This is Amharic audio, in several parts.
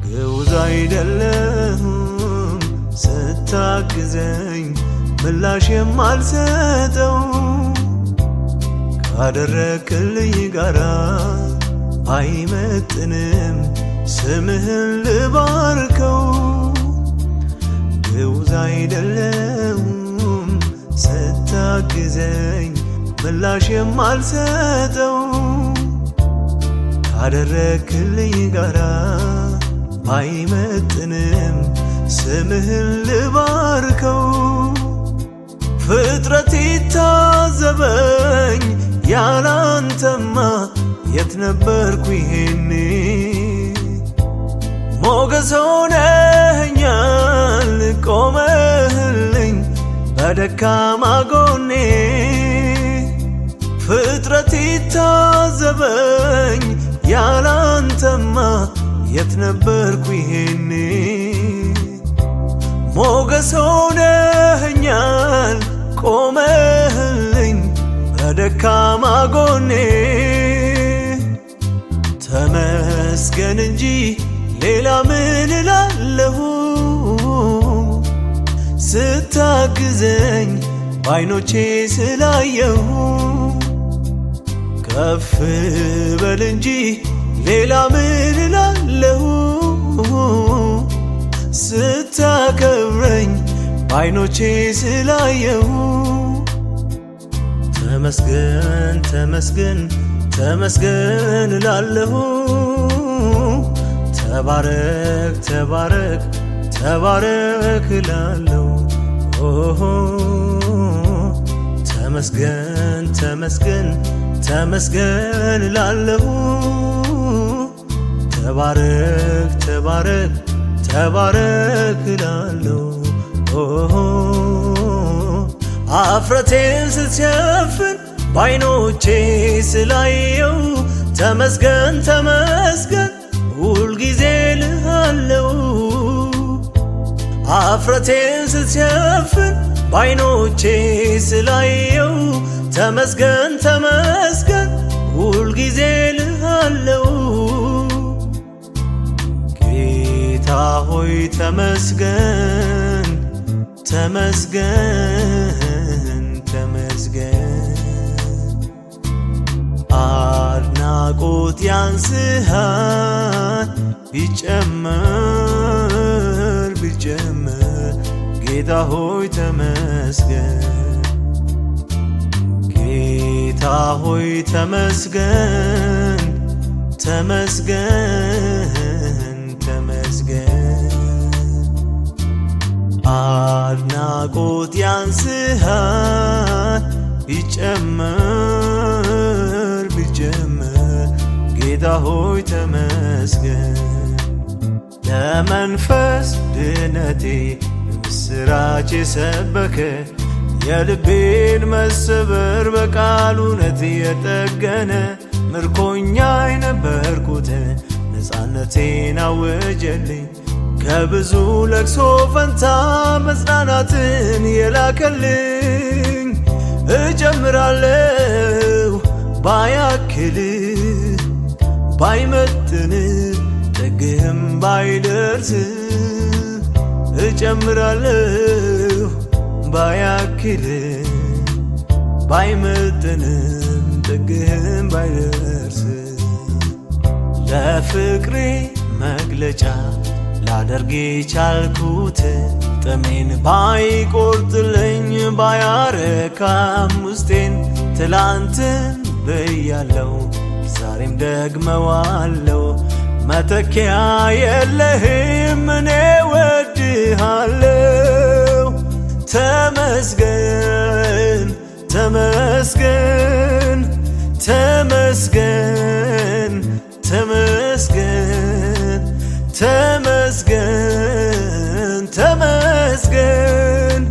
ግዑዝ አይደለሁም ስታግዘኝ ምላሽ የማልሰጠው ካደረክልኝ ጋራ አይመጥንም ስምህን ልባርከው። ግዑዝ አይደለሁም ስታግዘኝ ምላሽ የማልሰጠው ካደረክልኝ ጋራ አይመጥንም ስምህን ልባርከው። ፍጥረት ይታዘበኝ ያላንተማ የት ነበርኩ ይሄኔ። ሞገስ ሆነኸኛል ቆመህልኝ በደካማ ጎኔ። ፍጥረት ይታዘበኝ ያላንተማ የት ነበርኩ ይሄኔ። ሞገስ ሆነኸኛል ቆመህልኝ በደካማ ጎኔ። ተመስገን እንጂ ሌላ ምን እላለሁ ስታግዘኝ በዓይኖቼ ስላየሁ። ከፍ በል እንጂ ሌላ ምን እላለሁ ስታከብረኝ በዓይኖቼ ስላየሁ። ተመስገን ተመስገን ተመስገን እላለሁ። ተባረክ ተባረክ ተባረክ እላለሁ። ተመስገን ተመስገን ተመስገን እላለሁ። ተባረክ ተባረክ ተባረክ እላለሁ። አፍረቴን ስትሸፍን በዓይኖቼ ስላየው ተመስገን ተመስገን ሁልጊዜ እልሃለሁ። አፍረቴን ስትሸፍን በዓይኖቼ ስላየው ተመስገን ተመስገን ሁልጊዜ እልሃለሁ። ጌታ ሆይ ተመስገን ተመስገን ተመስገን። አድናቆት ያንስሃል ቢጨመር ቢጨመር ጌታ ሆይ ተመስገን። ጌታ ሆይ ተመስገን ተመስገን ተመስገን። አድናቆት ያንስሃል ቢጨመር ቢጨመር ጌታ ሆይ ተመስገን። ለመንፈስ ድነቴ ምስራች የሰበከ የልቤን መሰበር በቃሉ እውነት የጠገነ ምርኮኛ የነበርኩት ነፃነቴን አወጀልኝ። ከብዙ ለቅሶ ፈንታ መጽናናትን የላከልኝ። እጀምራለሁ ባያክል ባይመጥን ጥግህም ባይደርስ። እጀምራለሁ ባያክል ባይመጥንም ጥግህም ባይደርስ። ለፍቅሬ መግለጫ ላደርግ የቻልኩት ጥሜን ባይቆርጥልኝ ባያረካም ውስጤን ትላንትን ብያለው ዛሬም ደግመዋለው። መተኪያ የለህም እኔ ወድሃለው። ተመስገን ተመስገን ተመስገን ተመስገን ተመስገን ተመስገን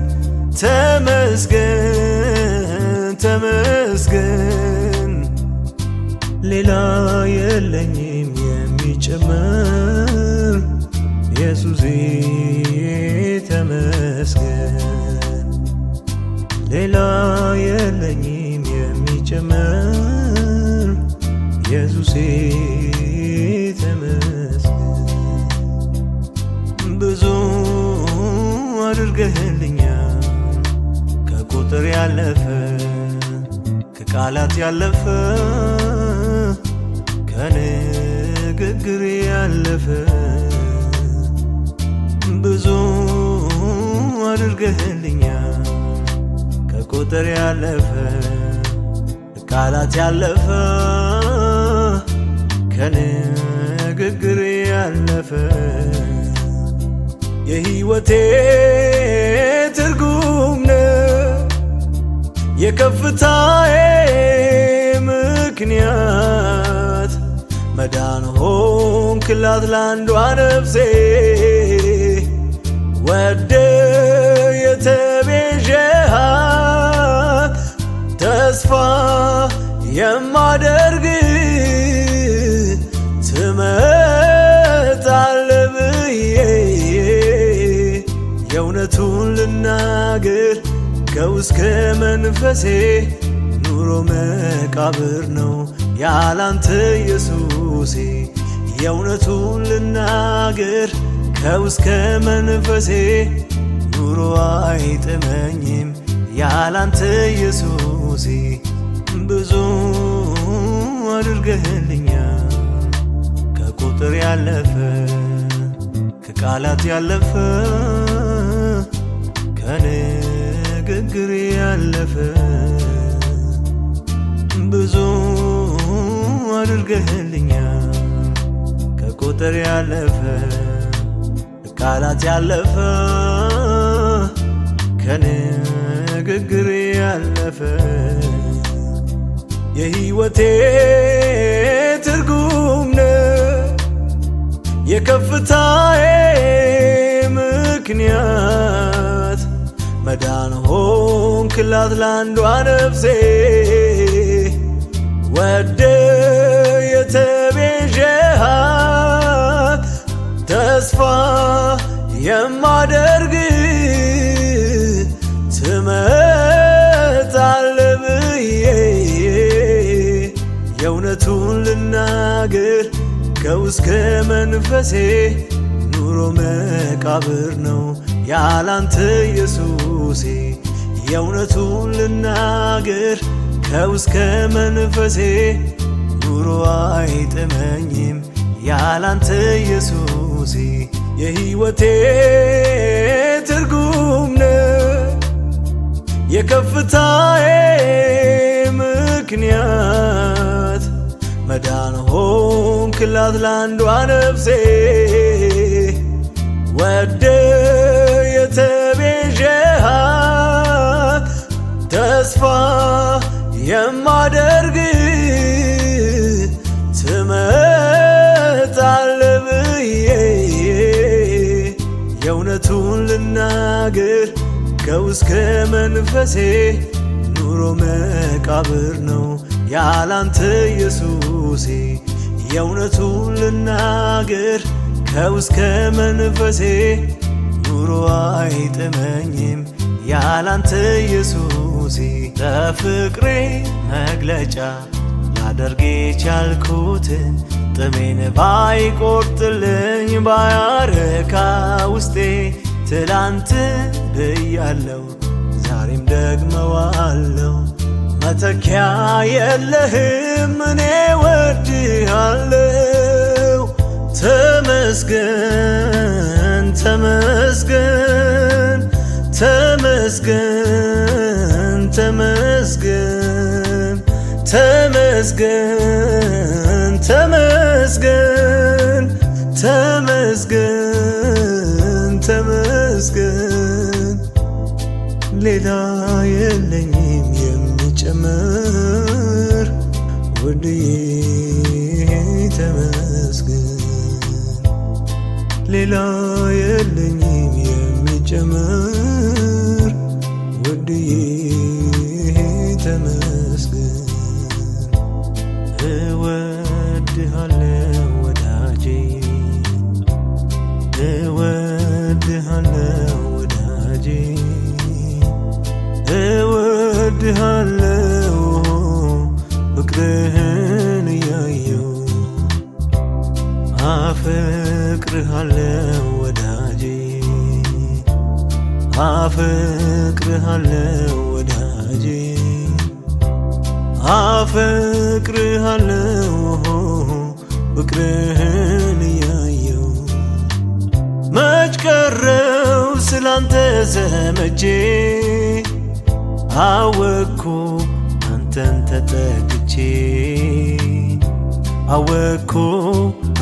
ተመስገን ተመስገን። ሌላ የለኝም የሚጨምር ኢየሱሴ ተመስገን። ሌላ የለኝም የሚጨምር ኢየሱሴ ተመስገን። አድርገህልኛል ከቁጥር ያለፈ ከቃላት ያለፈ ከንግግር ያለፈ ብዙ አድርገህልኛል ከቁጥር ያለፈ ከቃላት ያለፈ ከንግግር ያለፈ የሕይወቴ ትርጉም ነህ የከፍታዬ ምክንያት መዳን ሆንክላት ለአንዷ ነፍሴ ወደ የተቤዠሃት ተስፋ የማደርግ ትመጣለህ ብዬ የእውነቱን ልናገር ከውስጥ መንፈሴ ኑሮ መቃብር ነው ያላንተ ኢየሱሴ የእውነቱን ልናገር ከውስጥ መንፈሴ ኑሮ አይጥመኝም ያላንተ ኢየሱሴ ብዙ አድርገህልኛል ከቁጥር ያለፈ ከቃላት ያለፈ ከንግግር ያለፈ ብዙ አድርገህልኛል ከቁጥር ያለፈ ከቃላት ያለፈ ከንግግር ያለፈ የሕይወቴ ትርጉም ነህ የከፍታዬ ምክንያት መዳን ሆንክላት ለአንዷ ነፍሴ ወደ የተቤዠሃት ተስፋ የማደርግ ትመጣለህ ብዬ የእውነቱን ልናገር ከውስጥ መንፈሴ ኑሮ መቃብር ነው ያላንተ ኢየሱሴ የእውነቱን ልናገር ከውስጥ መንፈሴ ኑሮ አይጥመኝም ያላንተ ኢየሱሴ የሕይወቴ ትርጉም ነህ የከፍታዬ ምክንያት መዳን ሆንክላት ለአንዷ ነፍሴ ወደ የተቤዠሃት ተስፋ የማደርግ ትመጣለህ ብዬ የእውነቱን ልናገር ከውስጥ መንፈሴ ኑሮ መቃብር ነው ያላንተ ኢየሱሴ የእውነቱን ልናገር ከውስጥ መንፈሴ ኑሮ አይጥመኝም ያላንተ ኢየሱሴ ለፍቅሬ መግለጫ ላደርግ የቻልኩትን ጥሜን ባይቆርጥልኝ ባያረካ ውስጤ ትላንት ብያለው ዛሬም ደግመዋለው መተኪያ የለህም እኔ ወድሃለው ተመስገን ተመስገን ተመስገን ተመስገን ተመስገን ተመስገን ተመስገን ተመስገን ሌላ የለኝም የሚጨምር ውድዬ ተመስገን ሌላ የለኝም የሚጨምር ውድዬ ተመስገን እወድሃለሁ ወዳጄ እወድሃለሁ ወዳጄ እወድሃለሁ ፍቅርህን እያየሁ አፈቅርሃለሁ ወዳጄ አፈቅርሃለሁ ወዳጄ አፈቅርሃለሁ ፍቅርህን እያየው መች ቀረው ስላንተ ዘመቼ አወቅኩ አንተን ተጠግቼ አወቅኩ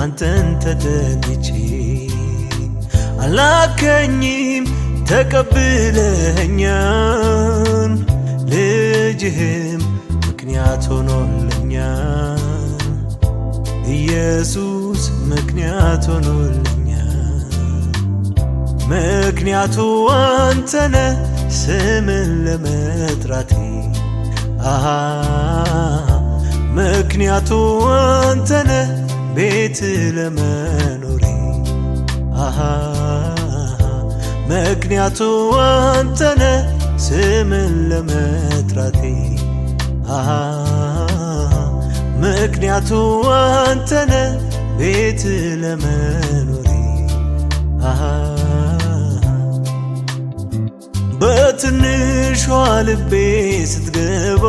አንተን ተጠግቼ አላከኝም ተቀብለኸኛል ልጅህም ምክንያት ሆኖልኛል ኢየሱስ ምክንያት ሆኖልኛል ምክንያቱ አንተነ ስምን ለመጥራቴ ምክንያቱ አንተነ ቤት ለመኖሬ ምክንያቱ አንተነ ስምን ለመጥራቴ ምክንያቱ አንተነ ቤት ለመኖሬ በትንሿ ልቤ ስትገባ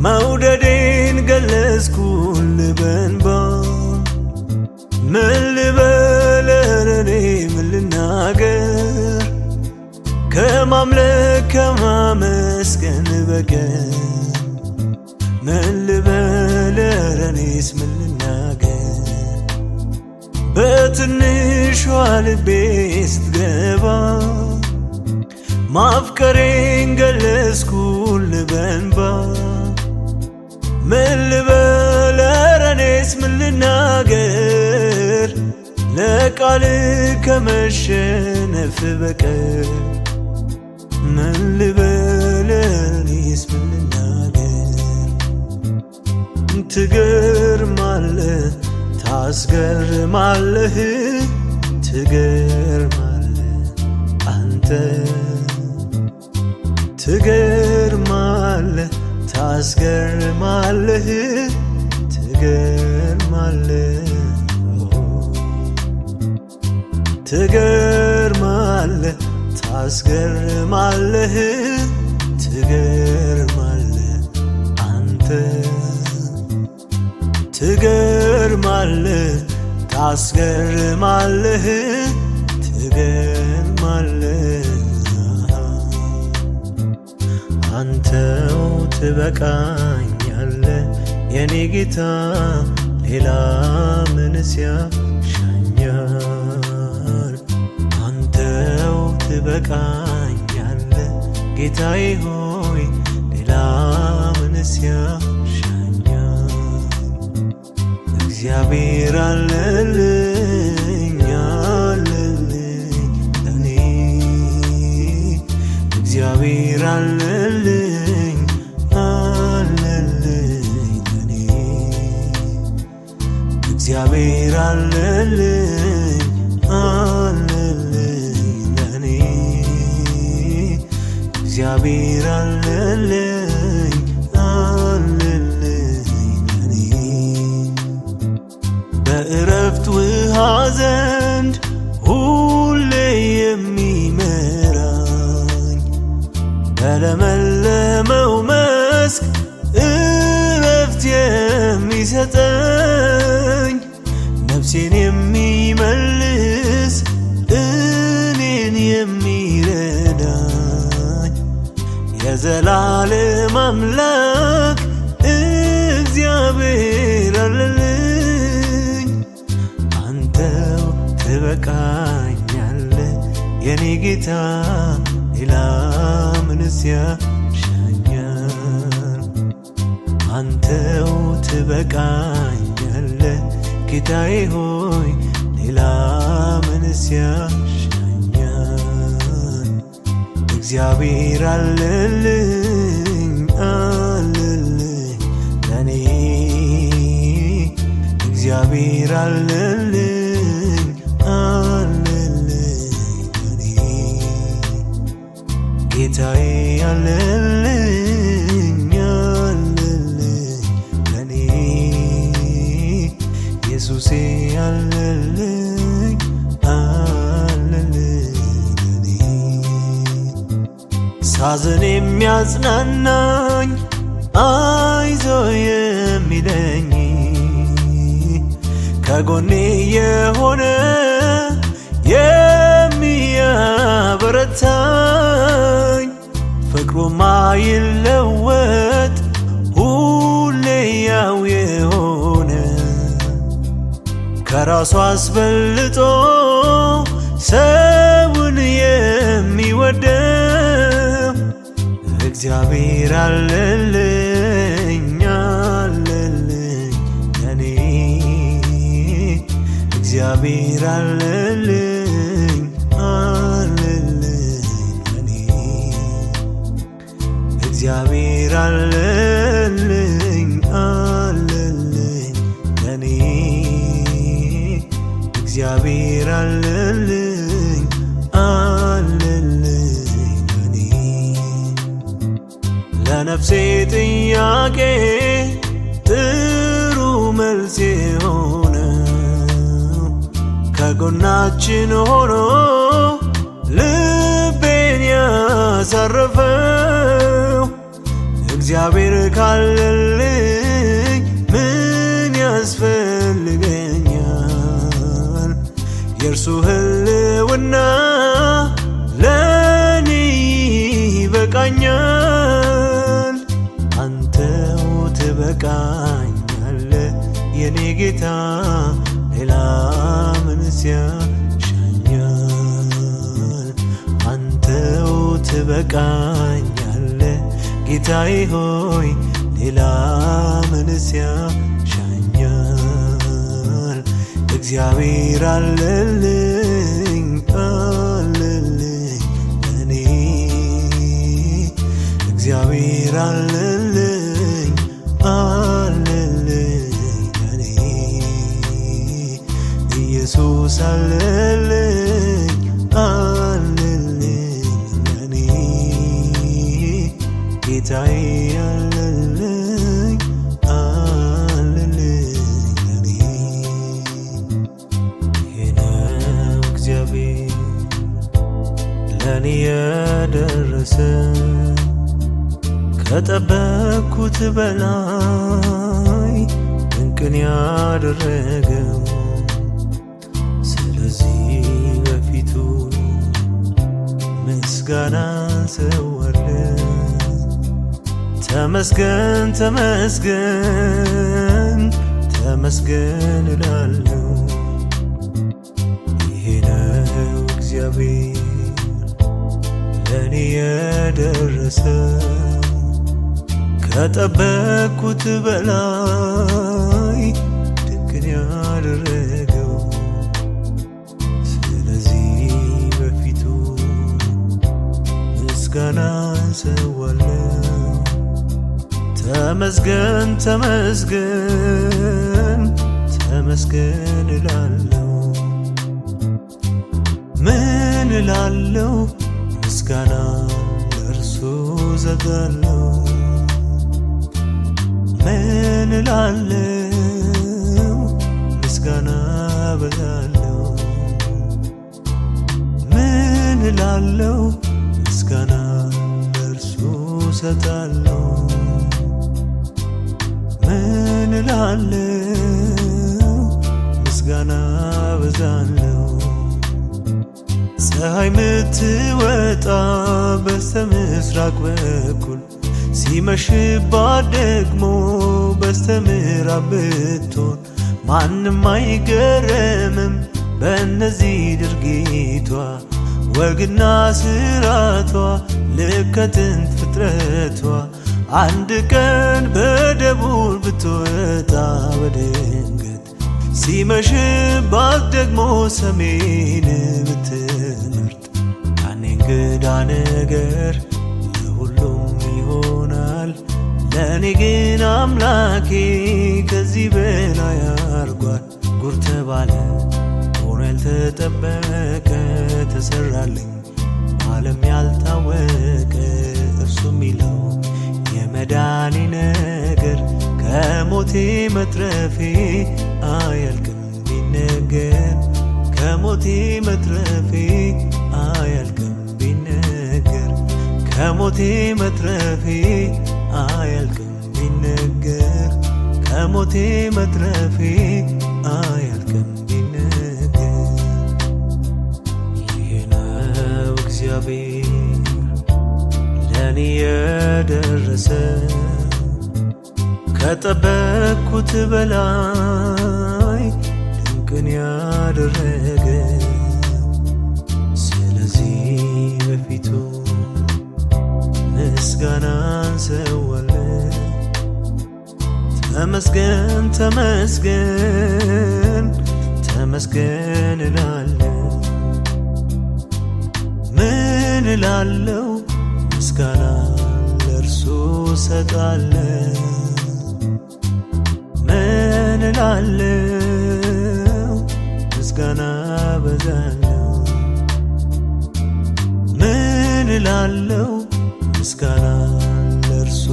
መውደዴን ገለጽኩልህ በእንባ ምን ልበል እኔ ምን ልናገር ከማምለክ ከማመስገን በቀር ምን ልበል እኔስ ምን ልናገር በትንሿ ልቤ ስትገባ ማፍቀሬን ገለጽኩልህ በእንባ ምን ልበል እኔስ ምን ልናገር ለቃልህ ከመሸነፍ በቀር ምን ልበል እኔስ ምን ልናገር ትገርማለህ ታስገርማለህ ትገርማለህ አንተ ትገርማለህ ታስገርማለህ ትገርማለህ ትገርማለህ ታስገርማለህ ትገርማለህ አንተ ትገርማለህ ታስገርማለህ ትገርማለህ አንተው ትበቃኛለህ የኔ ጌታ ሌላ ምንስ ያሻኛል አንተው ትበቃኛለህ ጌታዬ ሆይ ሌላ ምንስ ያሻኛል እግዚአብሔር አለልኝ አለልኝ ለኔ እግዚአብሔር አለልኝ አለልኝ ለኔ እግዚአብሔር አለልኝ አለልኝ ለኔ እግዚአብሔር አለልኝ አለልኝ ለኔ በዕረፍት ውሃ ዘንድ ሁሌ የሚመራኝ በለመለመው መስክ ዕረፍት የሚሰጠኝ ነፍሴን የሚመልስ እኔን የሚረዳኝ የዘላለም አምላክ እግዚአብሔር አለልኝ አንተው ትበቃኛለህ የኔ ጌታ ሌላ ምንስ ያሻኛል አንተው ትበቃኛለህ ጌታዬ ሆይ ሌላ ምንስ ያሻኛል እግዚአብሔር አለልኝ አለልኝ ለኔ እግዚአብሔር አለልኝ አለልኝ ለኔ ጌታዬ አለልኝ አለልኝ ለኔ ኢየሱሴ አለልኝ አለልኝ ለኔ ሳዝን የሚያጽናናኝ አይዞ የሚለኝ ከጎኔ የሆነ የሚያበረታኝ ፍቅሩ ማይለወጥ ሁሌ ያው የሆነ ከራሱ አስበልጦ ሰውን የሚወደው እግዚአብሔር አለልኝ አለልኝ ለኔ እግዚአብሔር አለልኝ አለልኝ ለኔ እግዚአብሔር አለልኝ አለልኝ ለኔ እግዚአብሔር አለልኝ አለልኝ ለኔ ለነፍሴ ጥያቄ ጥሩ መልስ የሆነው ከጎናችን ሆኖ ልቤን ያሳረፈው እግዚአብሔር ካለልኝ ምን ያስፈልገኛል? የእርሱ ህልውና ለኔ ይበቃኛል። አንተው ትበቃኛለ የኔ ጌታ ሌላ ምንስ ያሻኛል? አንተው ትበቃኛለ ጌታዬ ሆይ ሌላ ምንስ ያሻኛል? እግዚአብሔር አለልኝ አለልኝ ለኔ እግዚአብሔር አለልኝ አለልኝ ለኔ ኢየሱስ አለልኝ አለልኝ ለኔ ጌታዬ አለልኝ አለልኝ ለኔ ይህነው እግዚአብሔር ለኔ የደረሰ ከጠበቅኩት በላይ ድንቅን ያደረገው ስለዚህ በፊቱ ምስጋና ሰዋለሁ። ተመስገን ተመስገን ተመስገን እላለሁ። ይሄ ነው እግዚአብሔር ለኔ የደረሰው ከጠበቅኩት በላይ ድንቅን ያደረገው ስለዚህ በፊቱ ምስጋና ሰዋለሁ። ተመስገን ተመስገን ተመስገን እላለሁ። ምን እላለሁ? ምስጋና ለእርሱ ዘጋለሁ። ምን እላለሁ? ምስጋና በዛለሁ። ምን እላለሁ? ምስጋና ለእርሱ ሰጣለሁ። ምን እላለሁ? ምስጋና በዛለሁ። ፀሐይ ምትወጣ በስተምስራቅ በኩል ሲመሽባት ደግሞ በስተምዕራብ ብትሆን ማንም አይገረምም በእነዚህ ድርጊቷ። ወግና ስራቷ ልከጥንት ፍጥረቷ አንድ ቀን በደቡብ ብትወጣ በድንገት ሲመሽባት ደግሞ ሰሜን ብትመርጥ ያኔ እንግዳ ነገር ለሁሉም ይሆናል። ለእኔ ግን አምላኬ ከዚህ በላይ አርጓል። ጉር ተባለ ሆኖ ያልተጠበቀ ተሰራልኝ ዓለም ያልታወቀ እርሱ ሚለው የመዳኔ ነገር ከሞቴ መትረፌ አያልቅም ቢነገር ከሞቴ መትረፌ አያልቅም ቢነገር ከሞቴ መትረፌ አያልቅም ቢነገር ከሞቴ መትረፌ አያልቅም ቢነገር። ይህ ነው እግዚአብሔር ለኔ የደረሰ ከጠበቅኩት በላይ ድንቅን ያደረገ። ስለዚህ በፊቱ ምስጋናን ሰዋለሁ። ተመስገን ተመስገን ተመስገን እላለሁ። ምን እላለሁ? ምስጋና ለእርሱ ሰጣለሁ። ምን እላለሁ? ምስጋና በዛለሁ። ምን እላለሁ? ምስጋና ለእርሱ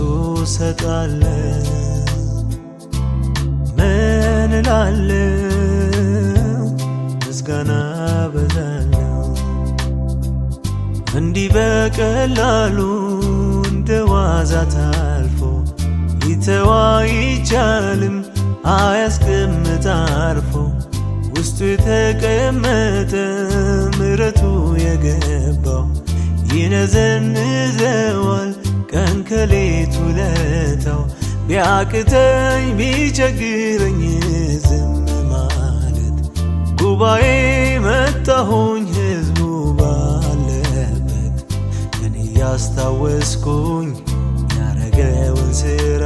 ሰጣለሁ። ምን እላለሁ? ምስጋና በዛለሁ። እንዲህ በቀላሉ እንደ ዋዛ ታልፎ ሊተው አይቻልም። አያስቀምጥ አርፎ ውስጡ የተቀመጠ ምሕረቱ የገባው ይነዘንዘዋል ቀን ከሌቱ ውለታው። ቢያቅተኝ ቢቸግረኝ ዝም ማለት ጉባኤ መጣሁኝ ሕዝቡ ባለበት እኔ ያስታወስኩኝ ያረገውን ሥራ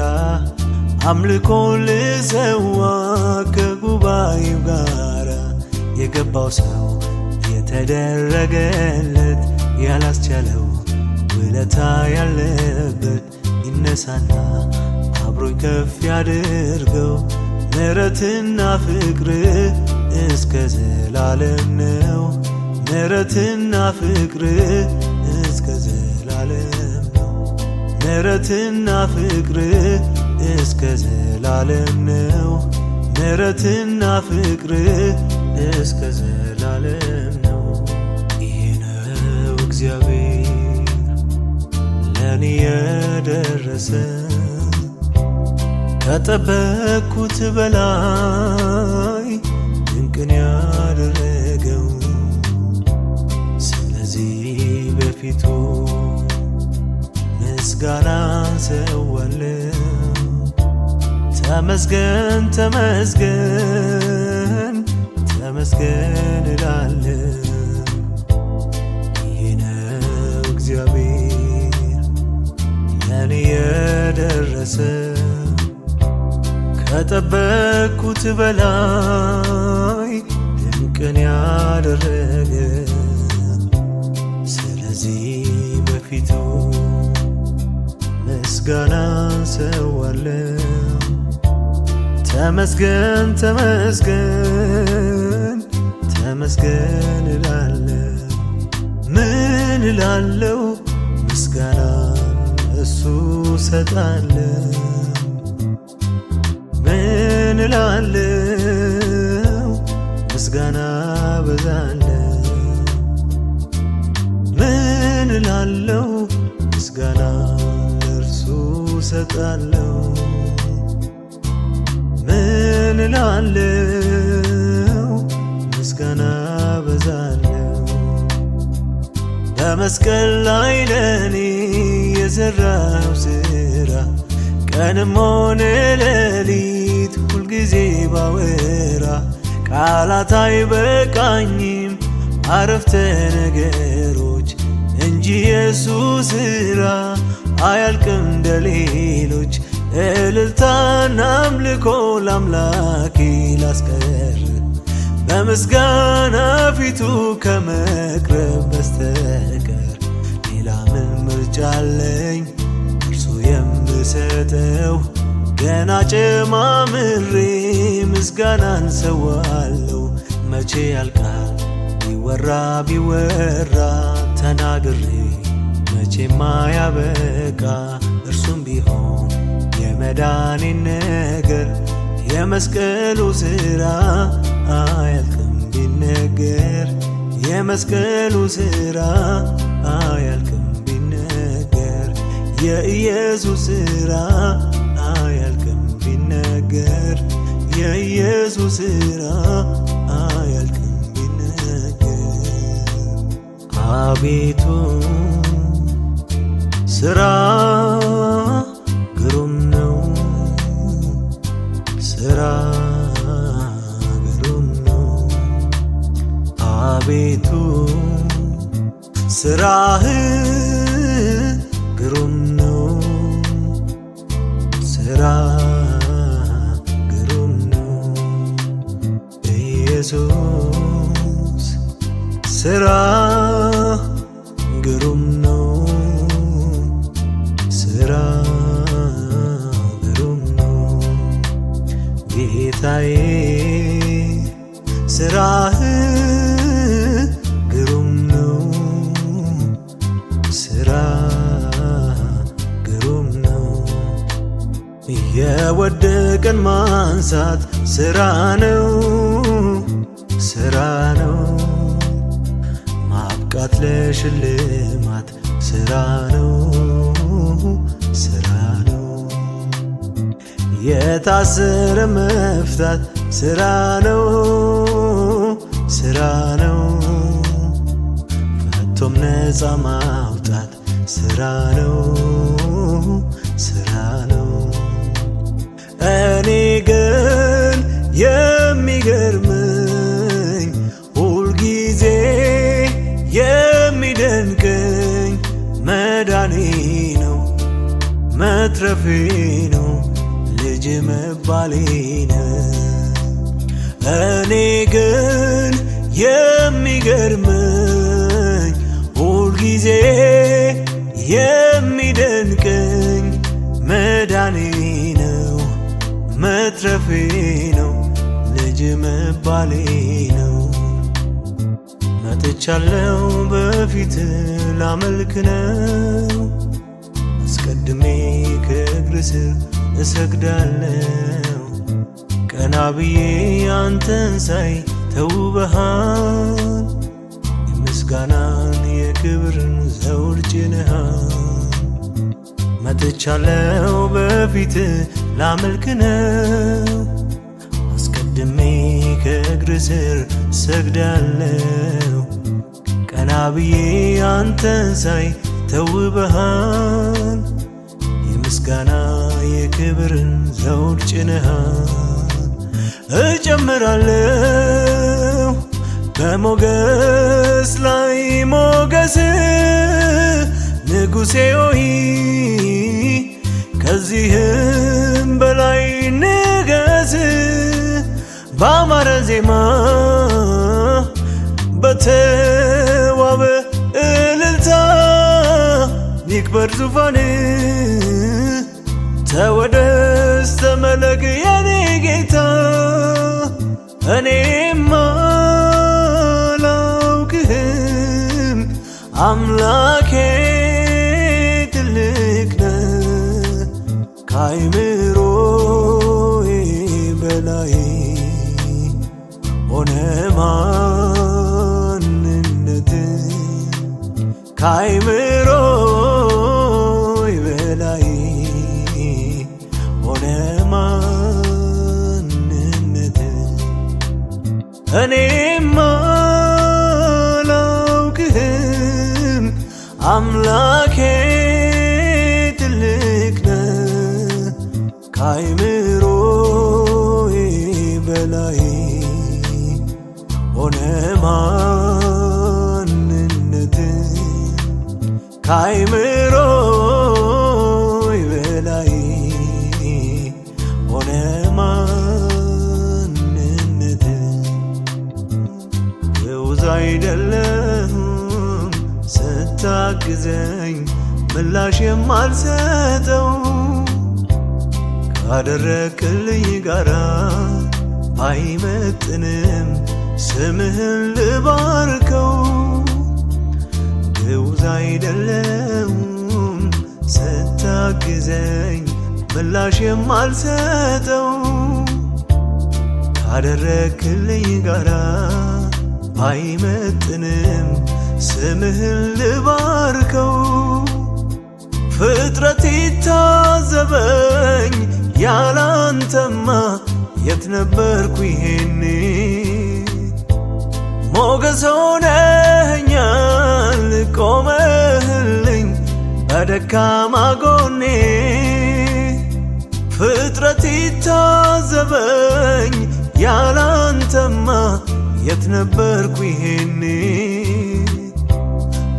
አምልኮ ልሰዋ ከጉባኤው ጋራ። የገባው ሰው የተደረገለት ያላስቻለው ውለታ ያለበት ይነሳና አብሮኝ ከፍ ያድርገው። ምሕረትና ፍቅር እስከ ዘላለም ነው። ምሕረትና ፍቅር እስከ ዘላለም ነው። ምሕረትና ፍቅር እስከ ዘላለም ነው። ምሕረትና ፍቅር እስከ ዘላለም ነው። ይህ ነው እግዚአብሔር ለኔ የደረሰ ከጠበቅኩት በላይ ድንቅን ያደረገው። ስለዚህ በፊቱ ምስጋናን ሰዋለሁ። ተመስገን ተመስገን ተመስገን እላለሁ። ይህ ነው እግዚአብሔር ለኔ የደረሰ ከጠበቅኩት በላይ ድንቅን ያደረገ። ስለዚህ በፊቱ ምስጋናን ሰዋለሁ። ተመስገን ተመስገን ተመስገን እላለሁ። ምን እላለሁ? ምስጋናን እሱ ሰጣለሁ። ምን እላለሁ? ምስጋና በዛለሁ። ምን እላለሁ? ምስጋና ለእርሱ ሰጣለሁ። ምን እላለሁ? ምስጋና በዛለሁ። በመስቀል ላይ ለኔ የሠራው ሥራ ቀንም ሆነ ሌሊት ሁልጊዜ ባወራ ቃላት አይበቃኝም አረፍተ ነገሮች እንጂ የሱ ሥራ አያልቅም እንደሌሎች። እልልታና አምልኮ ለአምላኬ ላስቀር በምስጋና ፊቱ ከመቅረብ በስተቀር ሌላ ምን ምርጫ አለኝ? እርሱ የምሰጠው ገና ጨማምሬ ምስጋናን ሰዋለሁ። መቼ ያልቃል ቢወራ ቢወራ ተናግሬ መቼማ ያበቃ። እርሱም ቢሆን የመዳኔን ነገር የመስቀሉ ሥራ አያልቅም ቢነገር። የመስቀሉ ሥራ አያልቅም ቢነገር። የኢየሱስ ሥራ አያልቅም ቢነገር የኢየሱስ ሥራ አያልቅም ቢነገር አቤቱ ሥራ ግሩም ነው ሥራ ግሩም ነው አቤቱ ሥራህ ግሩም ነው ሥራ ግሩም ነው ኢየሱስ ሥራ ግሩም ነው ሥራ ግሩም ነው ጌታዬ ሥራህ ግሩም ነው ሥራ ግሩም ነው የወደቀን ማንሳት ሥራ ነው ሥራ ነው ማብቃት ለሽልማት ሥራ ነው ሥራ ነው የታሰረ መፍታት ሥራ ነው ሥራ ነው ፈቶም ነፃ ማውጣት ሥራ ነው ሥራ ነው እኔ ግን የሚገርመኝ ሁልጊዜ የሚደንቀኝ መዳኔ ነው መትረፌ ነው ልጅ መባሌ ነው እኔ ግን የሚገርመኝ ሁልጊዜ የሚደንቀኝ መዳኔ ነው መትረፌ ነው ልጅ መባሌ ነው መጥቻለሁ በፊት ላመልክ ነው አስቀድሜ ከእግር ስር እሰግዳለሁ ቀና ብዬ አንተን ሳይ ተውበሃል የምስጋናን የክብርን ዘውድ ጭነሃል መጥቻለሁ በፊት ላመልክ ነው አስቀድሜ ከእግር ስር እሰግዳለሁ ቀና ብዬ አንተን ሳይ ተውበሃል የምስጋና የክብርን ዘውድ ጭነሃል እጨምራለሁ በሞገስ ላይ ሞገስ ንጉሴ ሆይ ከዚህም በላይ ንገስ ባማረ ዜማ በተዋበ እልልታ ይክበር ዙፋን ተወደስ ተመለክ የኔ ጌታ እኔማ አላውቅህም አምላኬ ትልቅ ነህ ከአእምሮዬ በላይ ሆነ ማንነትህ ከአእምሮዬ በላይ ሆነ ማንነትህ እኔማ አላውቅህም አምላኬ ትልቅ ነህ ከአእምሮዬ በላይ ሆነ ማንነትህ ከአእምሮዬ በላይ ሆነ ማንነትህ ግዑዝ አይደለሁም ስታግዘኝ ምላሽ የማልሰጠው ካደረክልኝ ጋራ አይመጥንም ስምህን ልባርከው ግዑዝ አይደለሁም ስታግዘኝ ምላሽ የማልሰጠው ካደረክልኝ ጋራ አይመጥንም ስምህን ልባርከው ፍጥረት ይታዘበኝ ያላንተማ የት ነበርኩ ይሄኔ ሞገስ ሆነኸኛል ቆመህልኝ በደካማ ጎኔ ፍጥረት ይታዘበኝ ያላንተማ የት ነበርኩ ይሄኔ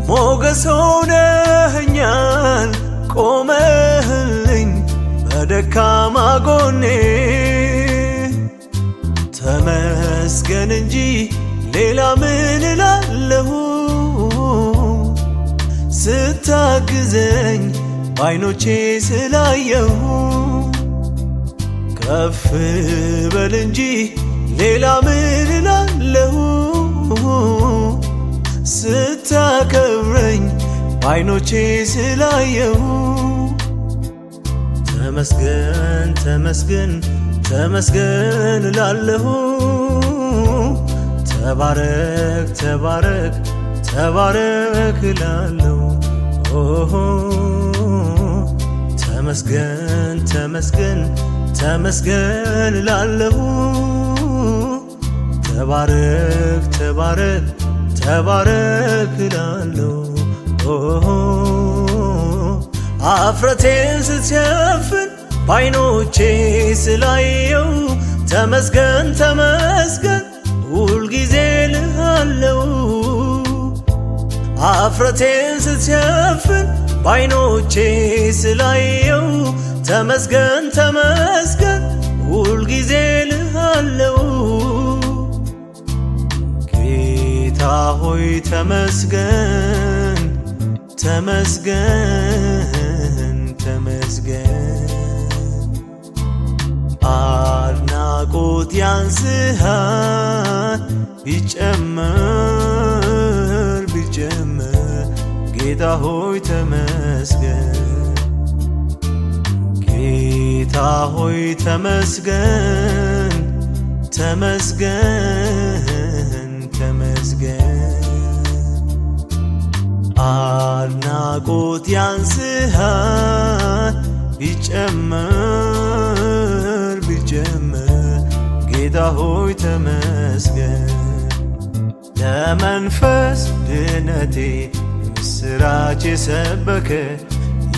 ሞገስ ሆነኸኛል ቆመህልኝ በደካማ ጎኔ ተመስገን እንጂ ሌላ ምን እላለሁ ስታግዘኝ ባይኖቼ ስላየሁ ከፍ በል እንጂ ሌላ ምን እላለሁ ስታከብረኝ ባይኖቼ ስላየሁ ተመስገን ተመስገን ተመስገን እላለሁ ተባረክ ተባረክ ተባረክ እላለሁ ተመስገን ተመስገን ተመስገን እላለሁ ተባረክ ተባረክ ተባረክ እላለሁ አፍረቴን ስትሸፍን ባይኖቼ ስላየው ተመስገን ተመስገን ሁልጊዜ እልሃለሁ አፍረቴን ስትሸፍን ባይኖቼ ስላየው ተመስገን ተመስገን ሁልጊዜ እልሃለሁ ጌታ ሆይ ተመስገን ተመስገን ተመስገን አድናቆት ያንስሃል ቢጨመር ቢጨመር ጌታ ሆይ ተመስገን ጌታ ሆይ ተመስገን ተመስገን ተመስገን አድናቆት ያንስሃል ቢጨመር ቢጨመር ጌታ ሆይ ተመስገን ለመንፈስ ድነቴ ምስራች የሰበከ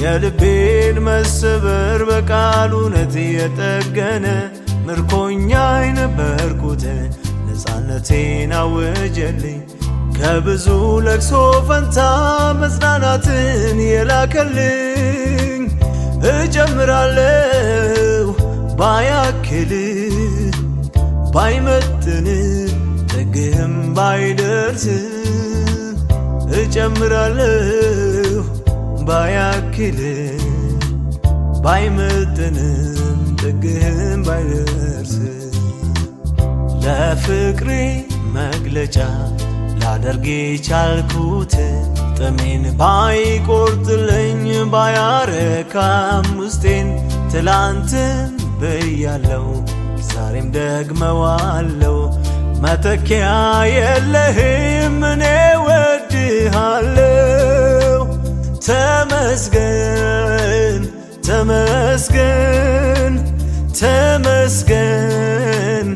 የልቤን መሰበር በቃሉ እውነት የጠገነ ምርኮኛ የነበርኩት ነፃነቴን አወጀልኝ ከብዙ ለቅሶ ፈንታ መጽናናትን የላከልኝ እጨምራለሁ ባያክል ባይመጥን ጥግህም ባይደርስ እጨምራለሁ ባያክል ባይመጥንም ጥግህም ባይደርስ ለፍቅሬ መግለጫ ላደርግ የቻልኩት ጥሜን ባይቆርጥልኝ ባያረካም ውስጤን ትላንትን ብያለው ዛሬም ደግመዋለው መተኪያ የለህም እኔ ወድሃለው ተመስገን ተመስገን ተመስገን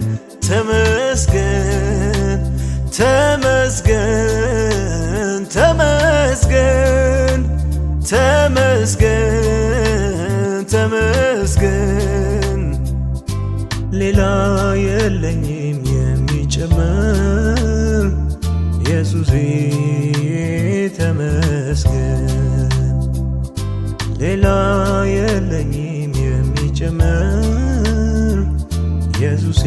ተመስገን ተመስገን ተመስገን ተመስገን ተመስገን ሌላ የለኝም የሚጨመር ኢየሱሴ ተመስገን ሌላ የለኝም የሚጨመር ኢየሱሴ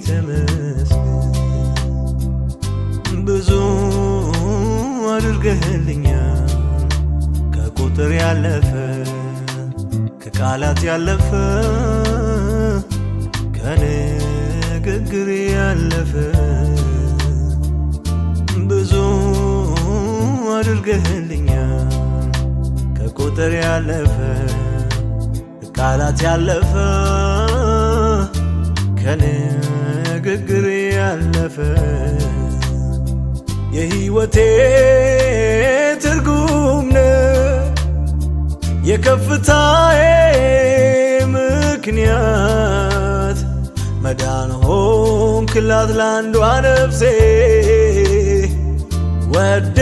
ተመስገን ብዙ አድርገህልኛል ከቁጥር ያለፈ ከቃላት ያለፈ ከንግግር ያለፈ ብዙ አድርገህልኛል ከቁጥር ያለፈ ከቃላት ያለፈ ከንግግር ያለፈ የሕይወቴ ትርጉም ነህ የከፍታዬ ምክንያት መዳን ሆንክላት ላንዷ ነፍሴ ወደ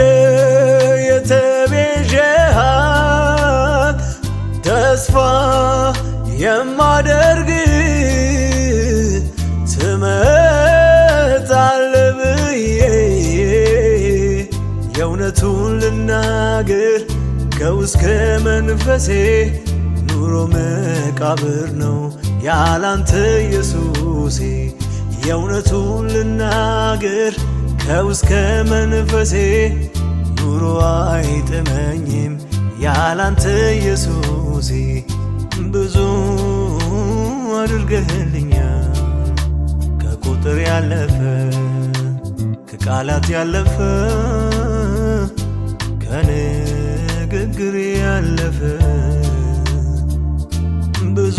የተቤዠሃት ተስፋ የማደርግ ትመጣለህ ብዬ የእውነቱን ልናገር ከውስጥ መንፈሴ ኑሮ መቃብር ነው ያላንተ ኢየሱሴ የእውነቱን ልናገር ከውስጥ መንፈሴ ኑሮ አይጥመኝም ያላንተ ኢየሱሴ ብዙ አድርገህልኛል ከቁጥር ያለፈ ከቃላት ያለፈ ከንግግር ያለፈ ብዙ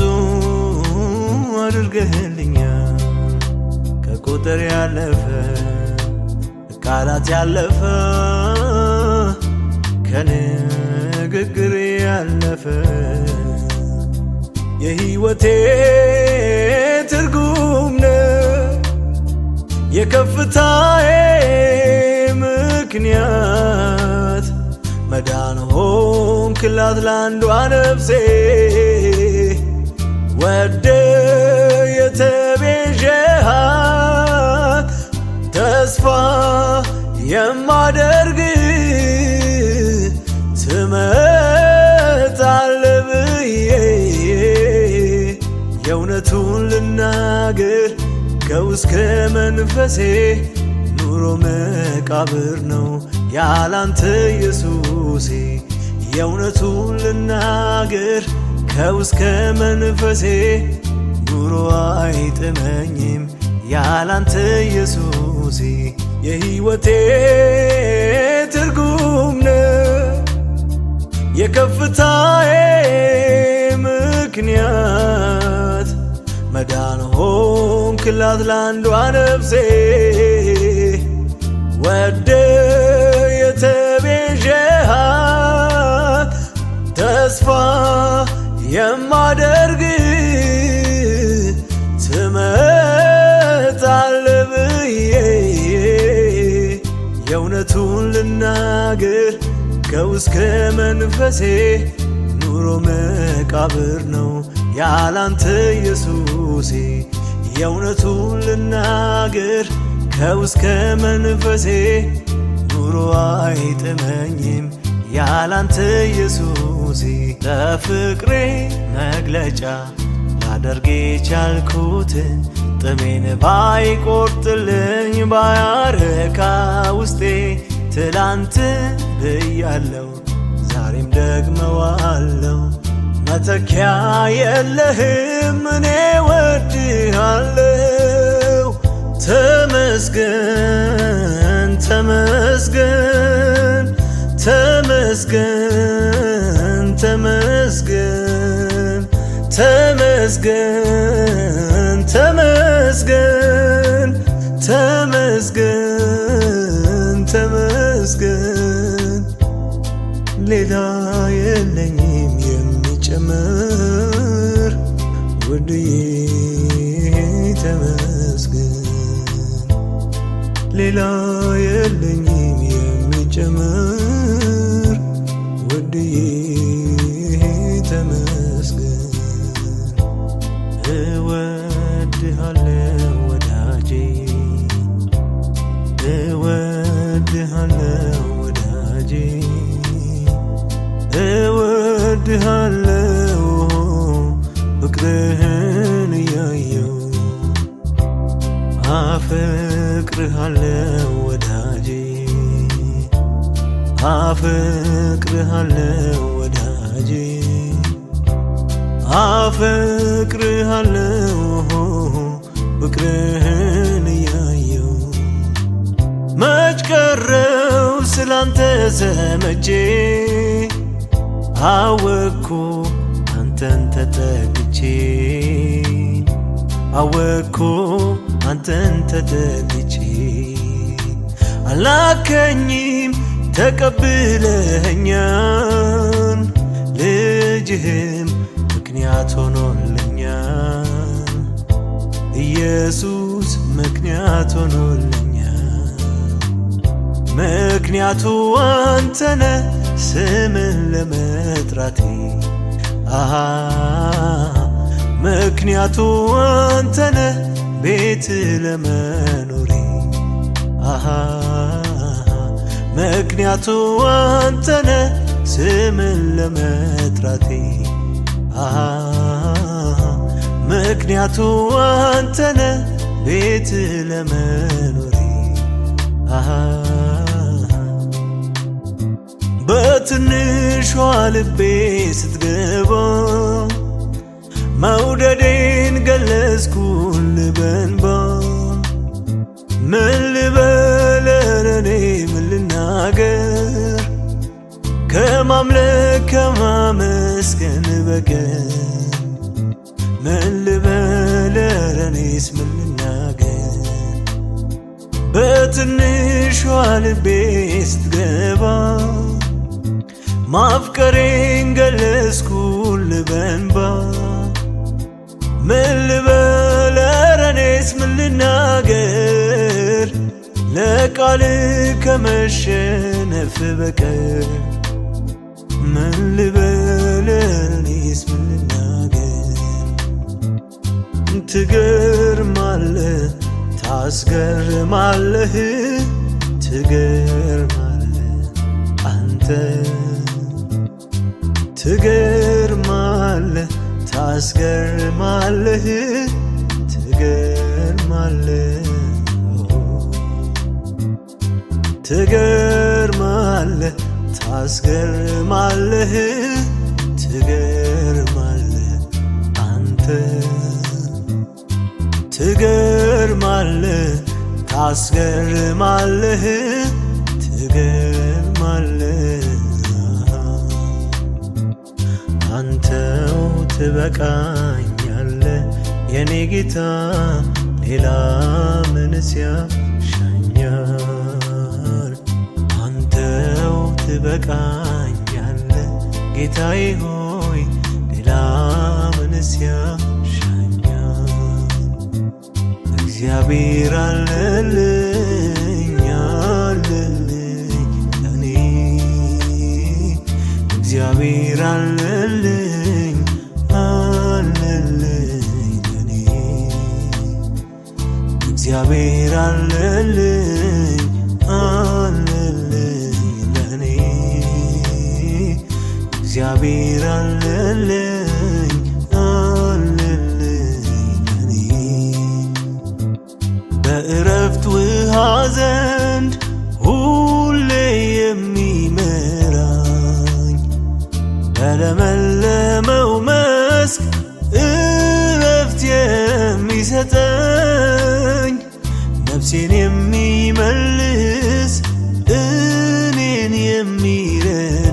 አድርገህልኛል ከቁጥር ያለፈ ከቃላት ያለፈ ከንግግር ያለፈ የሕይወቴ ትርጉም ነህ የከፍታዬ ምክንያት መዳን ሆንክላት ላንዷ ነፍሴ ወደ የተቤዠሃት ተስፋ የማደርግ ትመጣለህ ብዬ የእውነቱን ልናገር ከውስጥ መንፈሴ ኑሮ መቃብር ነው ያላንተ ኢየሱሴ የእውነቱን ልናገር ከውስጥ መንፈሴ ኑሮ አይጥመኝም ያላንተ ኢየሱሴ የሕይወቴ ትርጉም ነህ የከፍታዬ ምክንያት መዳን ሆንክላት ላንዷ ነፍሴ ወደ የተቤዠሃት ተስፋ የማደርግ ትመጣለህ ብዬ የእውነቱን ልናገር ከውስጥ መንፈሴ ኑሮ መቃብር ነው ያላንተ ኢየሱሴ የእውነቱን ልናገር ከውስጥ መንፈሴ ኑሮ አይጥመኝም ያላንተ ኢየሱሴ ለፍቅሬ መግለጫ ላደርግ የቻልኩትን ጥሜን ባይቆርጥልኝ ባያረካ ውስጤ ትላንት ብያለው ዛሬም ደግመዋለው መተኪያ የለህም እኔ ወድሃለው ተመስገን ተመስገን ተመስገን ተመስገን ተመስገን ተመስገን ተመስገን ተመስገን ሌላ የለኝም የሚጨምር ውድዬ ተመስገን ሌላ የለኝም የሚጨምር ውድዬ ተመስገን እወድሃለሁ ወዳጄ እወድሃለሁ ወዳጄ እወድሃለሁ ፍቅርህን እያየው አፈቅርሃለሁ ወዳጄ አፈቅርሃለሁ ወዳጄ አፈቅርሃለሁ ፍቅርህን እያየው መች ቀረው ስላንተ ሰምቼ አወኩ አንተን ተጠግቼ አወኩ አንተን ተጠግቼ አላከኝም ተቀብለኸኛል ልጅህም ምክንያት ሆኖልኛል። ኢየሱስ ምክንያት ሆኖልኛል። ምክንያቱ አንተነ ስምን ለመጥራቴ ምክንያቱ አንተነ ቤት ለመኖሬ ምክንያቱ አንተነ ስምን ለመጥራቴ ምክንያቱ አንተነ ቤት ለመኖሬ በትንሿ ልቤ ስትገባ መውደዴን ገለጽኩልህ በእንባ። ምን ልበል እኔ ምን ልናገር ከማምለክ ከማመስገን በቀር? ምን ልበል እኔስ ምን ልናገር? በትንሿ ልቤ ስትገባ ማፍቀሬን ገለጽኩልህ በእንባ። ምን ልበል እኔስ ምን ልናገር ለቃልህ ከመሸነፍ በቀር? ምን ልበል እኔስ ምን ልናገር? ትገርማለህ ታስገርማለህ ትገርማለህ አንተ ትገርማለህ ታስገርማለህ ትገርማለህ ትገርማለህ ታስገርማለህ ትገርማለህ አንተ ትገርማለህ ታስገርማለህ ትገርማለህ አንተው ትበቃኛለህ የኔ ጌታ ሌላ ምንስ ያሻኛል? አንተው ትበቃኛለህ ጌታዬ ሆይ ሌላ ምንስ ያሻኛል? እግዚአብሔር አለልኝ አለልኝ ለኔ እግዚአብሔር አለልኝ አለልኝ ለኔ እግዚአብሔር አለልኝ አለልኝ ለኔ እግዚአብሔር አለልኝ አለልኝ ለኔ በዕረፍት ውሃ ዘንድ ሁሌ የሚመራኝ በለመለመው መስክ ዕረፍት የሚሰጠኝ ነፍሴን የሚመልስ እኔን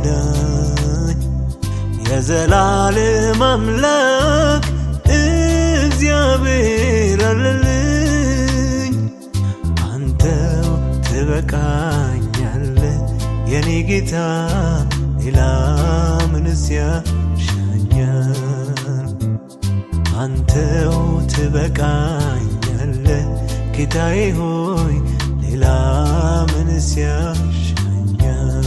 የሚረዳኝ የዘላለም አምላክ እግዚአብሔር አለልኝ። አንተው ትበቃኛለህ የኔ ጌታ ሌላ ምንስ ያሻኛል? አንተው ትበቃኛለህ ጌታዬ ሆይ ሌላ ምንስ ያሻኛል?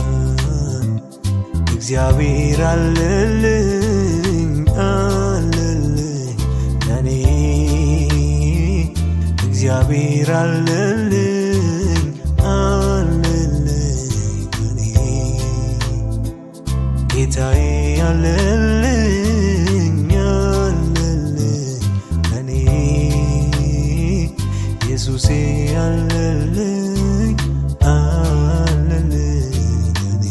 እግዚአብሔር አለልኝ አለልኝ ለኔ እግዚአብሔር አለልኝ አለልኝ ለኔ ጌታዬ አለልኝ አለልኝ ለኔ ኢየሱሴ አለልኝ አለልኝ ለኔ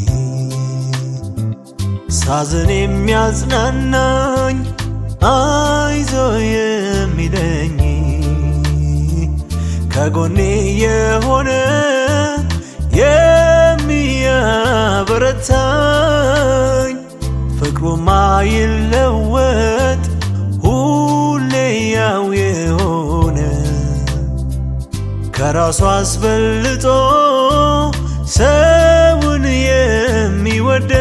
ሳዝን የሚያጽናናኝ አይዞ የሚለኝ ከጎኔ የሆነ የሚያበረታኝ ፍቅሩ ማይለወጥ ሁሌ ያው የሆነ ከራሱ አስበልጦ ሰውን የሚወደው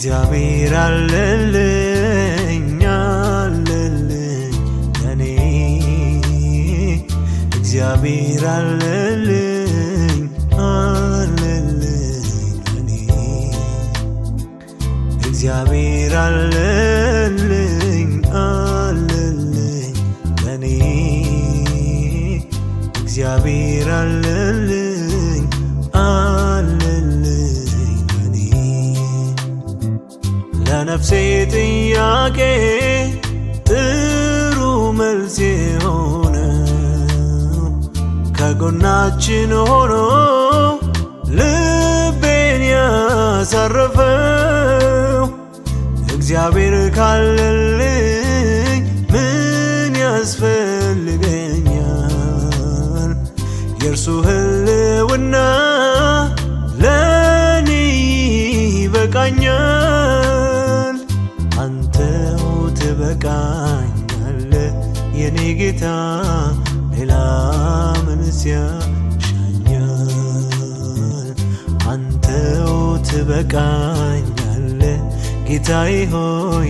እግዚአብሔር አለልኝ ለኔ እግዚአብሔር አለልኝ ለኔ እግዚአብሔር አለልኝ ለኔ እግዚአብሔር አለልኝ ለኔ ለነፍሴ ጥያቄ ጥሩ መልስ የሆነው ከጎናችን ሆኖ ልቤን ያሳረፈው እግዚአብሔር ካለልኝ ምን ያስፈልገኛል? የእርሱ ህልውና ለኔ ይበቃኛል። አንተው ትበቃኛለ የኔ ጌታ ሌላ ምንስ ያሻኛል? አንተው ትበቃኛለ ጌታዬ ሆይ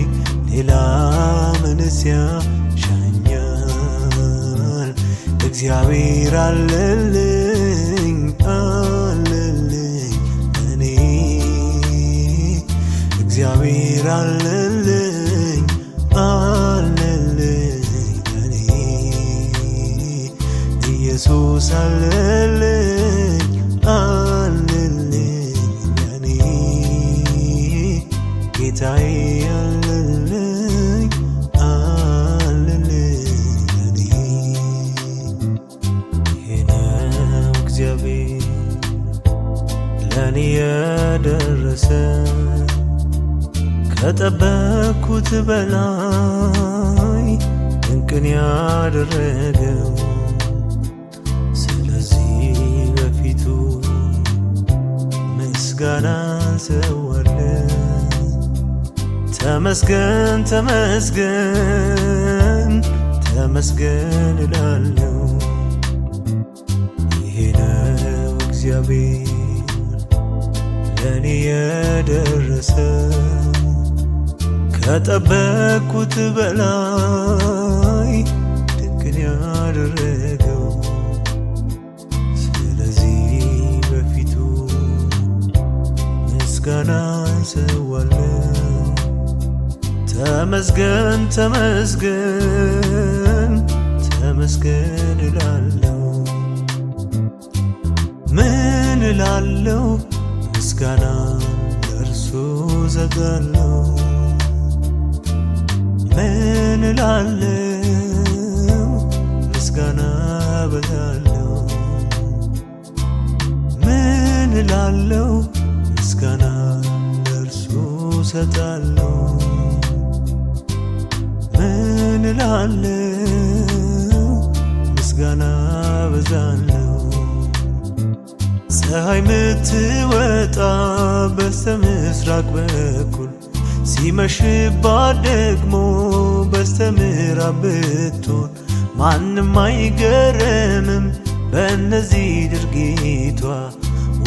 ሌላ ምንስ ያሻኛል? እግዚአብሔር አለልኝ ለኔ እግዚአብሔር አለልኝ ለኔ ኢየሱስ አለልኝ ለኔ ጌታዬ አለልኝ ለኔ ይሄ ነው እግዚአብሔር ለኔ የደረሰ ከጠበቅኩት በላይ ድንቅን ያደረገው። ስለዚህ በፊቱ ምስጋና ሰዋለሁ። ተመስገን ተመስገን ተመስገን እላለሁ። ይሄ ነው እግዚአብሔር ለኔ የደረሰ ከጠበቅኩት በላይ ድንቅን ያደረገው። ስለዚህ በፊቱ ምስጋና ሰዋለሁ። ተመስገን ተመስገን ተመስገን እላለሁ። ምን እላለሁ? ምስጋና ለእርሱ እሰጣለሁ። ምን እላለሁ? ምስጋና አበዛለሁ። ምን እላለሁ? ምስጋና ለእርሱ እሰጣለሁ። ምን እላለሁ? ምስጋና አበዛለሁ። ፀሐይ ምትወጣ በስተምስራቅ በኩል ሲመሽባት ደግሞ በስተምዕራብ ብትሆን ማንም አይገረምም በእነዚህ ድርጊቷ።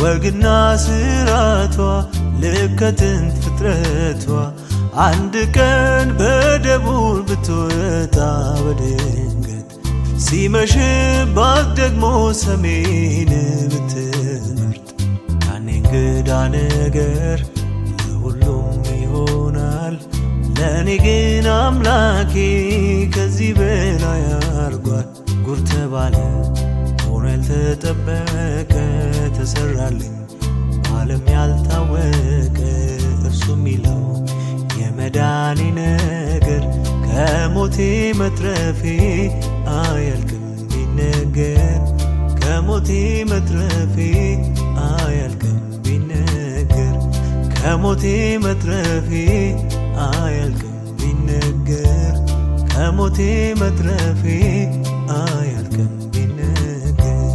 ወግና ስራቷ ልክ ከጥንት ፍጥረቷ አንድ ቀን በደቡብ ብትወጣ በድንገት ሲመሽባት ደግሞ ሰሜን ብትመርጥ ያኔ እንግዳ ነገር ለሁሉም ይሆናል። ለእኔ ግን አምላኬ ከዚህ በላይ አርጓል። ጉር ተባለ ሆኖ ያልተጠበቀ ተሰራልኝ በዓለም ያልታወቀ እርሱ ሚለው የመዳኔ ነገር ከሞቴ መትረፌ አያልቅም ቢነገር ከሞቴ መትረፌ አያልቅም ቢነገር ከሞቴ መትረፌ አያልቅም ቢነገር ከሞቴ መትረፌ አያልቅም ቢነገር።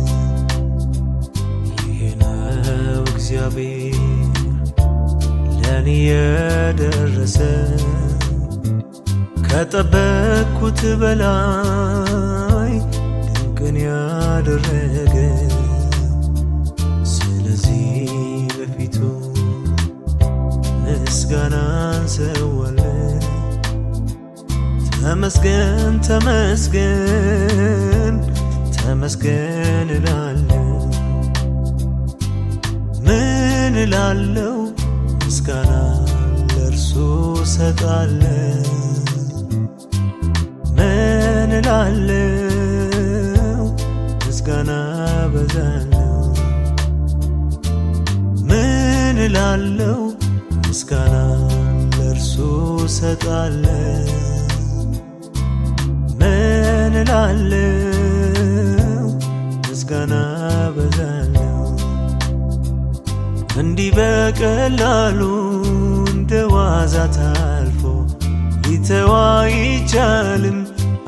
ይሄ ነው እግዚአብሔር ለኔ የደረሰ ከጠበቅኩት በላይ ድንቅን ያደረገ። ስለዚህ በፊቱ ምስጋና ተመስገን ተመስገን ተመስገን እላለሁ። ምን እላለሁ? ምስጋና ለእርሱ ሰጣለሁ። ምን እላለሁ? ምስጋና በዛለሁ። ምን እላለሁ? ምስጋና ለእርሱ ሰጣለሁ። ምን እላለሁ? ምስጋና በዛለሁ። እንዲህ በቀላሉ እንደ ዋዛ ታልፎ ሊተው አይቻልም።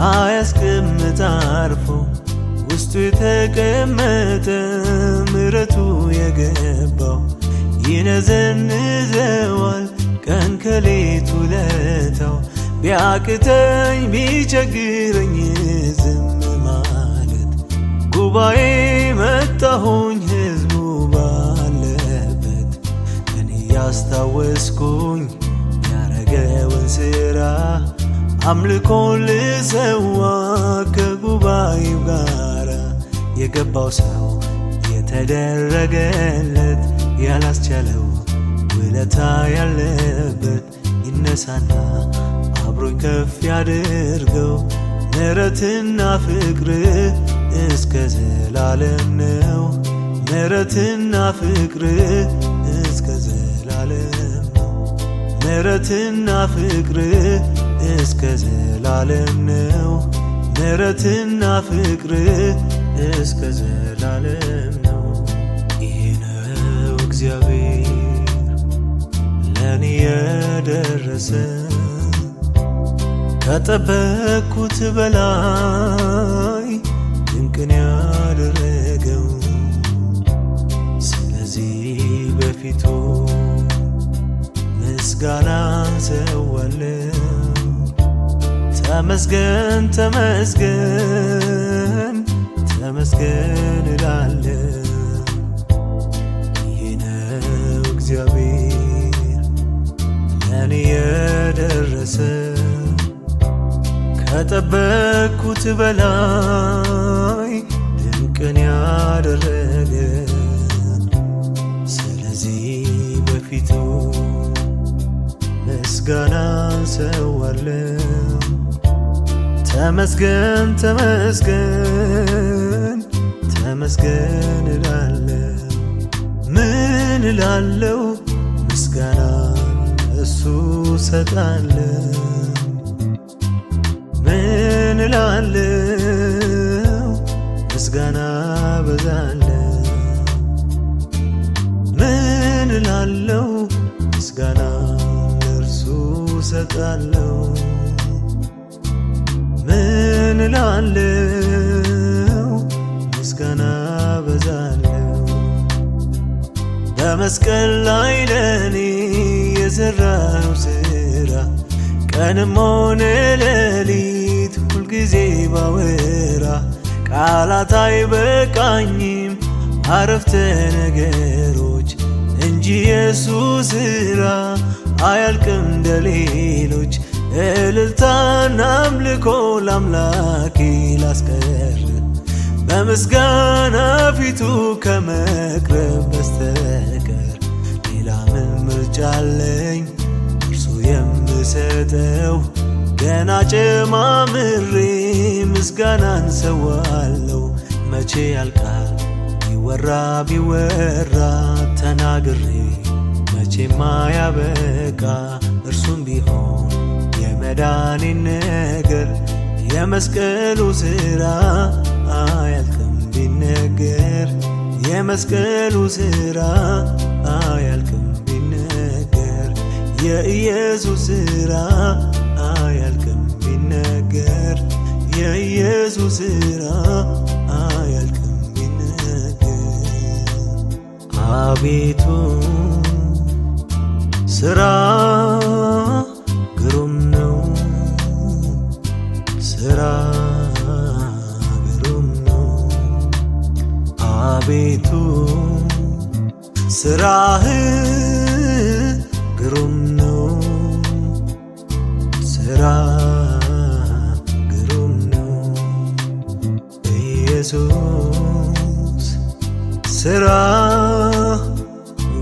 አያስቀምጥ አርፎ ውስጡ የተቀመጠ ምሕረቱ የገባው ይነዘንዘዋል ቀን ከሌቱ ለታው። ቢያቅተኝ ቢቸግረኝ ዝም ማለት ጉባኤ መጣሁኝ ሕዝቡ ባለበት እኔ ያስታወስኩኝ ያረገውን ሥራ አምልኮ ልሰዋ ከጉባኤው ጋራ የገባው ሰው የተደረገለት ያላስቻለው ውለታ ያለበት ይነሳና አብሮኝ ከፍ ያድርገው። ምሕረትና ፍቅር እስከ ዘላለም ነው። ምሕረትና ፍቅር እስከ ዘላለም ነው። ምሕረትና ፍቅር እስከ ዘላለም ነው። ምሕረትና ፍቅር እስከ ዘላለም ነው። ይሄ ነው እግዚአብሔር ለኔ የደረሰ ከጠበቅኩት በላይ ድንቅን ያደረገው። ስለዚህ በፊቱ ምስጋናን ሰዋለሁ። ተመስገን ተመስገን ተመስገን እላለሁ። ይህ ነው እግዚአብሔር ለኔ የደረሰ ከጠበቅኩት በላይ ድንቅን ያደረገ። ስለዚህ በፊቱ ምስጋናን ሰዋለሁ። ተመስገን ተመስገን ተመስገን እላለሁ። ምን እላለሁ? ምስጋናን እሱ ሰጣለሁ። ምን እላለሁ? ምስጋና በዛለሁ። ምን እላለሁ? ምስጋና ለእርሱ ሰጣለሁ። ምን እላለሁ? ምስጋና በዛለሁ። በመስቀል ላይ ለኔ የሠራው ሥራ ቀንም ሆነ ሌሊት ሁልጊዜ ባወራ ቃላት አይበቃኝም አረፍተ ነገሮች እንጂ የሱ ሥራ አያልቅም እንደሌሎች። እልልታና አምልኮ ለአምላኬ ላስቀር በምስጋና ፊቱ ከመቅረብ በስተቀር ሌላ ምን ምርጫ አለኝ? እርሱ የምሰጠው ገና ጨማምሬ ምስጋናን ሰዋለሁ። መቼ ያልቃል ቢወራ ቢወራ ተናግሬ መቼ ማያበቃ እርሱም ቢሆን የመዳኔን ነገር የመስቀሉ ሥራ አያልቅም ቢነገር። የመስቀሉ ሥራ አያልቅም ቢነገር። የኢየሱስ ሥራ አያልቅም ቢነገር። የኢየሱስ ሥራ አያልቅም ቢነገር። አቤቱ ሥራ ግሩም ነው፣ ሥራ ግሩም ነው። አቤቱ ሥራህ ግሩም ነው፣ ሥራ ኢየሱስ ስራ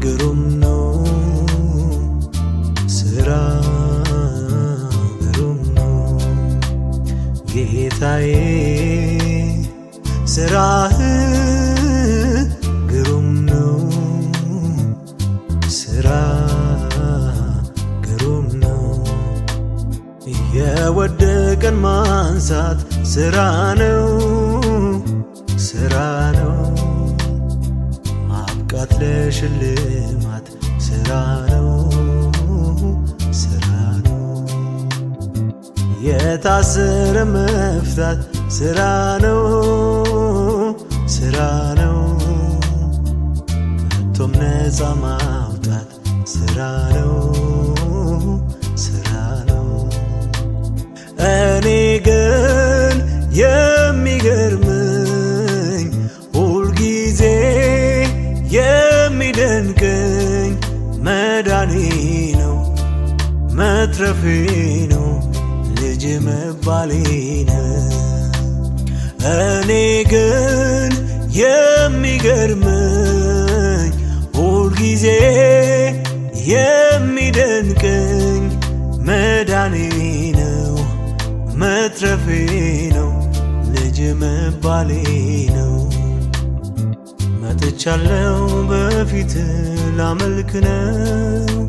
ግሩም ነው፣ ስራ ግሩም ነው ጌታዬ ስራህ ግሩም ነው፣ ስራ ግሩም ነው። የወደቀን ማንሳት ስራ ነው፣ ስራ ነው። ማብቃት ለሽልማት ስራ ነው፣ ስራ ነው። የታሰረ መፍታት ስራ ነው፣ ስራ ነው። ከቶም ነፃ ማውጣት ስራ ነው፣ ስራ ነው። እኔ ግን የሚገርመኝ ሁልጊዜ የሚደንቀኝ መዳኔ ነው፣ መትረፌ ነው፣ ልጅ መባሌ ነው። እኔ ግን የሚገርመኝ ሁልጊዜ የሚደንቀኝ መዳኔ ነው፣ መትረፌ ነው፣ ልጅ መባሌ ነው። መጥቻለሁ በፊት ላመልክ ነው፣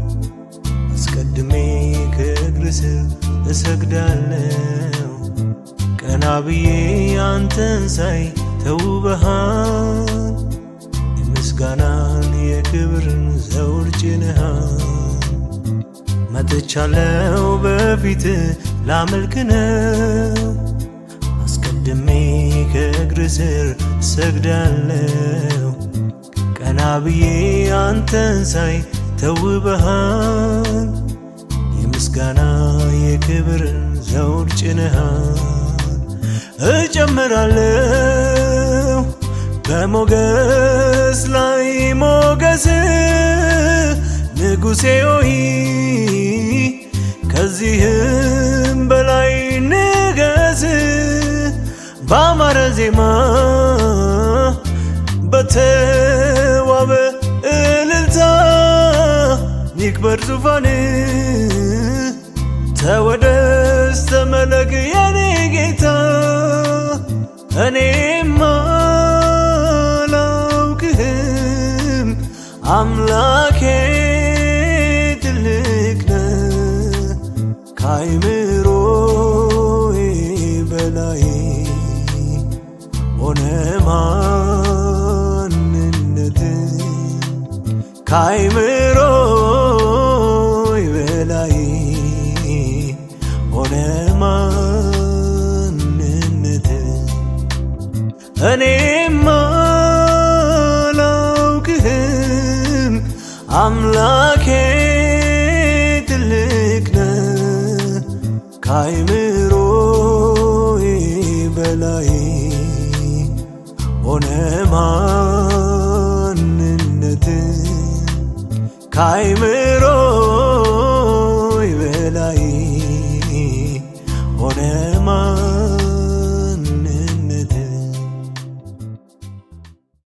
አስቀድሜ ከእግር ስር እሰግዳለሁ። ቀና ብዬ አንተን ሳይ ተውበሃል፣ የምስጋናን የክብርን ዘውድ ጭነሃል። መጥቻለሁ በፊት ላመልክ ነው፣ አስቀድሜ ከእግር ስር እሰግዳለሁ። ቀና ብዬ አንተን ሳይ ተውበሃል፣ የምስጋና የክብርን ዘውድ ጭነሃል። እጨምራለሁ በሞገስ ላይ ሞገስ፣ ንጉሴ ሆይ ከዚህም በላይ ንገስ። ባማረ ዜማ በተዋበ እልልታ ይክበር ዙፋን፣ ተወደስ ተመለክ የኔ ጌታ። እኔማ አላውቅህም አምላኬ ትልቅ ነህ፣ ከአእምሮዬ በላይ ሆነ ማንነትህ፣ ከአእምሮዬ በላይ ሆነ ማንነትህ። እኔማ አላውቅህም አምላኬ ትልቅ ነህ፣ ከአእምሮዬ በላይ ሆነ ማንነትህ፣ ከአእምሮዬ